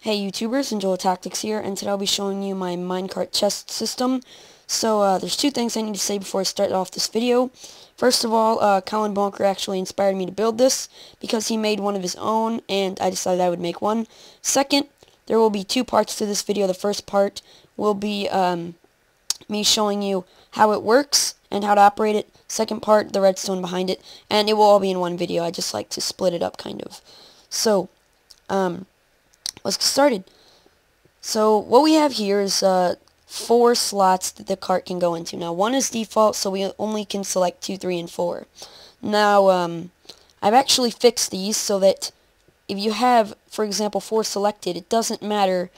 Hey YouTubers, Angela Tactics here, and today I'll be showing you my Minecart chest system. So there's two things I need to say before I start off this video. First of all, Collinbonker actually inspired me to build this because he made one of his own and I decided I would make one. Second, there will be two parts to this video. The first part will be me showing you how it works and how to operate it. Second part, the redstone behind it, and it will all be in one video. I just like to split it up kind of. So, let's get started. So what we have here is 4 slots that the cart can go into. Now 1 is default, so we only can select 2, 3, and 4. Now I've actually fixed these so that if you have, for example, 4 selected, it doesn't matter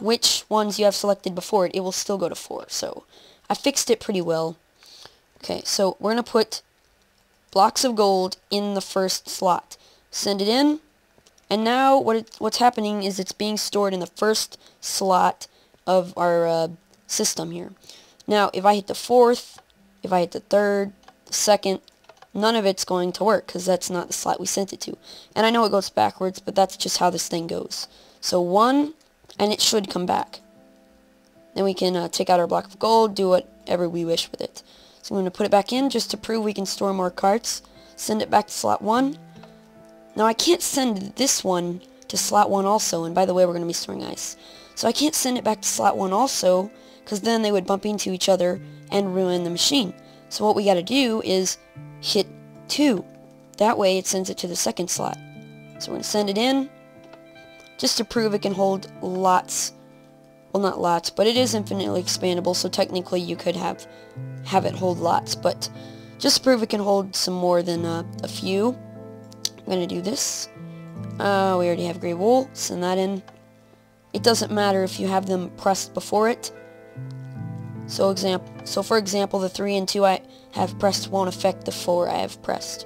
which ones you have selected before it, it will still go to 4. So I fixed it pretty well. Okay, so we're going to put blocks of gold in the first slot. Send it in. And now what's happening is it's being stored in the first slot of our system here. Now, if I hit the 4th, if I hit the 3rd, the 2nd, none of it's going to work because that's not the slot we sent it to. And I know it goes backwards, but that's just how this thing goes. So 1, and it should come back. Then we can take out our block of gold, do whatever we wish with it. So I'm going to put it back in just to prove we can store more carts. Send it back to slot 1. Now I can't send this one to slot 1 also, and by the way we're going to be storing ice. So I can't send it back to slot 1 also, because then they would bump into each other and ruin the machine. So what we got to do is hit 2. That way it sends it to the second slot. So we're going to send it in, just to prove it can hold lots. Well, not lots, but it is infinitely expandable, so technically you could have it hold lots. But just to prove it can hold some more than a few, I'm going to do this. We already have gray wool. Send that in. It doesn't matter if you have them pressed before it. So for example, the 3 and 2 I have pressed won't affect the 4 I have pressed.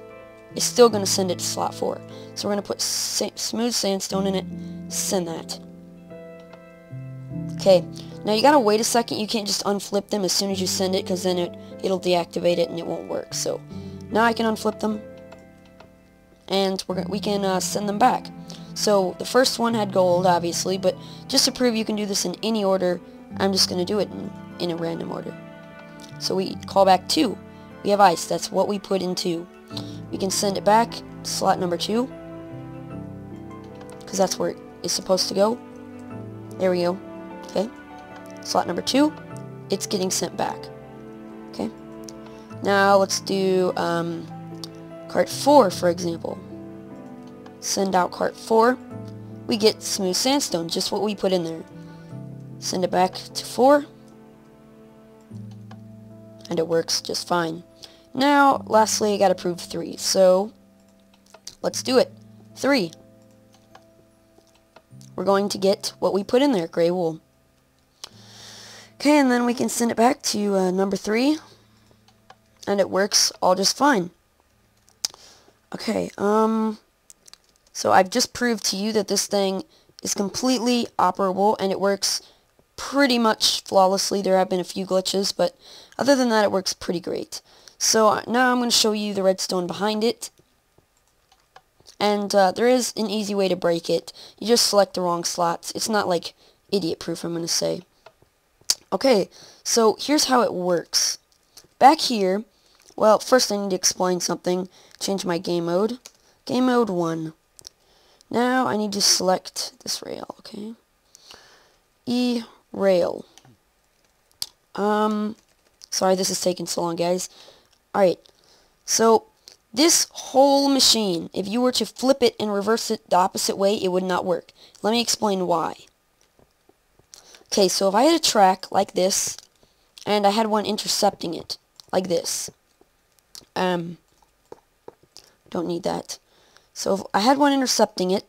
It's still going to send it to slot 4. So we're going to put smooth sandstone in it. Send that. Okay. Now you got to wait a second. You can't just unflip them as soon as you send it, because then it'll deactivate it and it won't work. So now I can unflip them. And we can send them back. So the first one had gold, obviously, but just to prove you can do this in any order, I'm just going to do it in a random order. So we call back 2. We have ice. That's what we put in 2. We can send it back to slot number 2, because that's where it is supposed to go. There we go. Okay. Slot number 2, it's getting sent back. Okay. Now let's do cart 4, for example. Send out cart 4. We get smooth sandstone, just what we put in there. Send it back to 4. And it works just fine. Now, lastly, I gotta prove 3. So, let's do it. 3. We're going to get what we put in there, gray wool. Okay, and then we can send it back to number 3. And it works all just fine. Okay, so I've just proved to you that this thing is completely operable and it works pretty much flawlessly. There have been a few glitches, but other than that it works pretty great. So now I'm going to show you the redstone behind it. And there is an easy way to break it. You just select the wrong slots. It's not like idiot-proof, I'm going to say. Okay, so here's how it works. Back here, well, first I need to explain something. Change my game mode. Game mode 1. Now I need to select this rail, okay? Rail. Sorry this is taking so long, guys. Alright, so this whole machine, if you were to flip it and reverse it the opposite way, it would not work. Let me explain why. Okay, so if I had a track like this, and I had one intercepting it, like this. Don't need that. So if I had one intercepting it,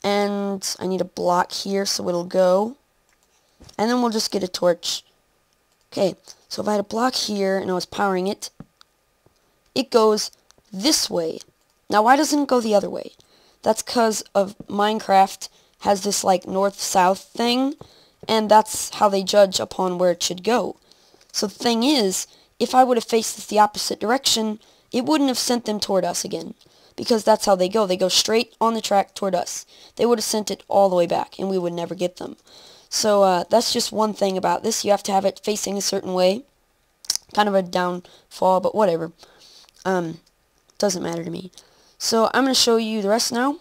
and I need a block here so it'll go, and then we'll just get a torch. Okay, so if I had a block here and I was powering it, it goes this way. Now why doesn't it go the other way? That's because of Minecraft has this like north-south thing, and that's how they judge upon where it should go. So the thing is, if I would have faced this the opposite direction, it wouldn't have sent them toward us again. because that's how they go. They go straight on the track toward us. They would have sent it all the way back, and we would never get them. So that's just one thing about this. You have to have it facing a certain way. Kind of a downfall, but whatever. Doesn't matter to me. So I'm going to show you the rest now.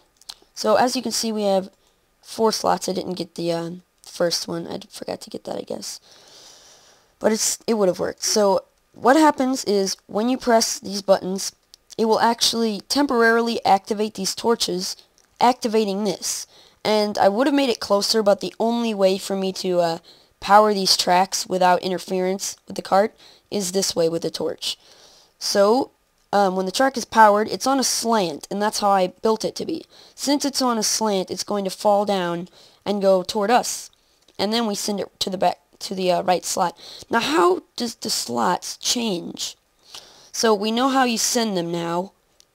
So as you can see, we have 4 slots. I didn't get the first one. I forgot to get that, I guess. But it would have worked. So what happens is when you press these buttons, it will actually temporarily activate these torches, activating this. And I would have made it closer, but the only way for me to power these tracks without interference with the cart is this way with the torch. So when the track is powered, it's on a slant, and that's how I built it to be. Since it's on a slant, it's going to fall down and go toward us, and then we send it to the back, to the right slot. Now, how does the slots change? So we know how you send them now,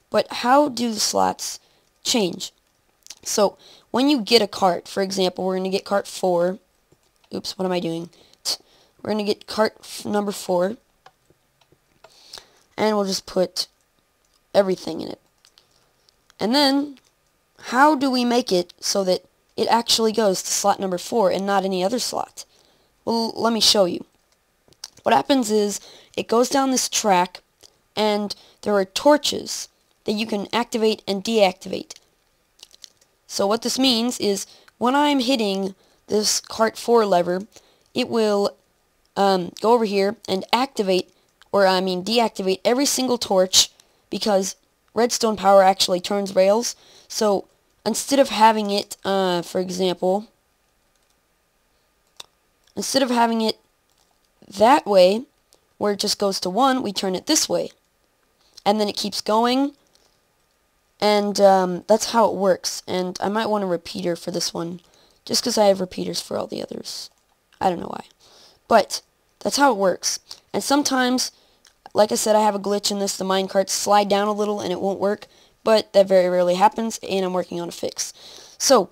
but how do the slots change? So when you get a cart, for example, we're going to get cart 4. Oops, what am I doing? We're going to get cart number 4. And we'll just put everything in it. And then, how do we make it so that it actually goes to slot number 4 and not any other slot? Well, let me show you. What happens is, it goes down this track, and there are torches that you can activate and deactivate. So what this means is, when I'm hitting this cart 4 lever, it will go over here and activate, or I mean deactivate every single torch, because redstone power actually turns rails. So instead of having it, for example, instead of having it that way, where it just goes to 1, we turn it this way. And then it keeps going, and that's how it works. And I might want a repeater for this one, just because I have repeaters for all the others. I don't know why. But that's how it works. And sometimes, like I said, I have a glitch in this. The minecarts slide down a little and it won't work, but that very rarely happens, and I'm working on a fix. So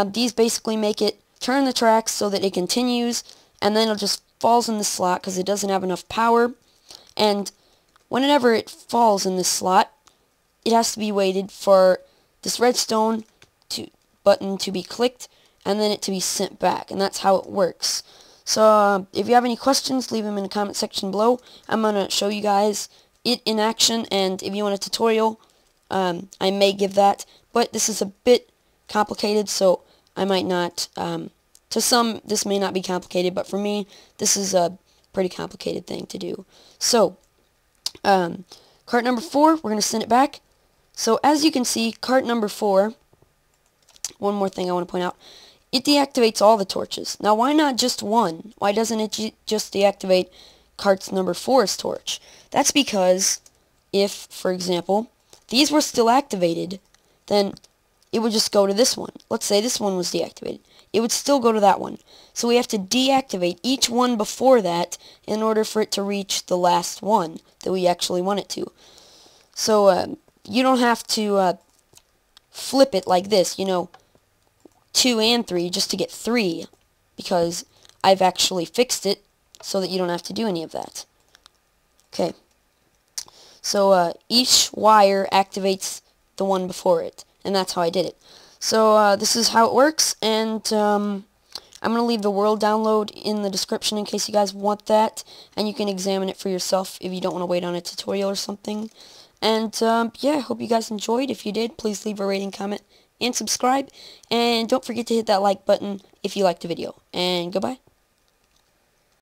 these basically make it turn the tracks so that it continues, and then it just falls in the slot because it doesn't have enough power. And whenever it falls in this slot, it has to be waited for this redstone button to be clicked, and then it to be sent back, and that's how it works. So if you have any questions, leave them in the comment section below. I'm going to show you guys it in action, and if you want a tutorial, I may give that, but this is a bit complicated, so I might not, to some this may not be complicated, but for me this is a pretty complicated thing to do. So cart number 4, we're going to send it back. So as you can see, cart number 4, one more thing I want to point out, it deactivates all the torches. Now, why not just 1? Why doesn't it just deactivate cart's number 4's torch? That's because if, for example, these were still activated, then it would just go to this one. Let's say this one was deactivated. It would still go to that one. So we have to deactivate each one before that in order for it to reach the last one that we actually want it to. So you don't have to flip it like this, 2 and 3 just to get 3, because I've actually fixed it so that you don't have to do any of that. Okay, so each wire activates the one before it, and that's how I did it. So this is how it works, and I'm going to leave the world download in the description in case you guys want that, and you can examine it for yourself if you don't want to wait on a tutorial or something. And yeah, I hope you guys enjoyed. If you did, please leave a rating, comment, and subscribe, and don't forget to hit that like button if you liked the video, and goodbye.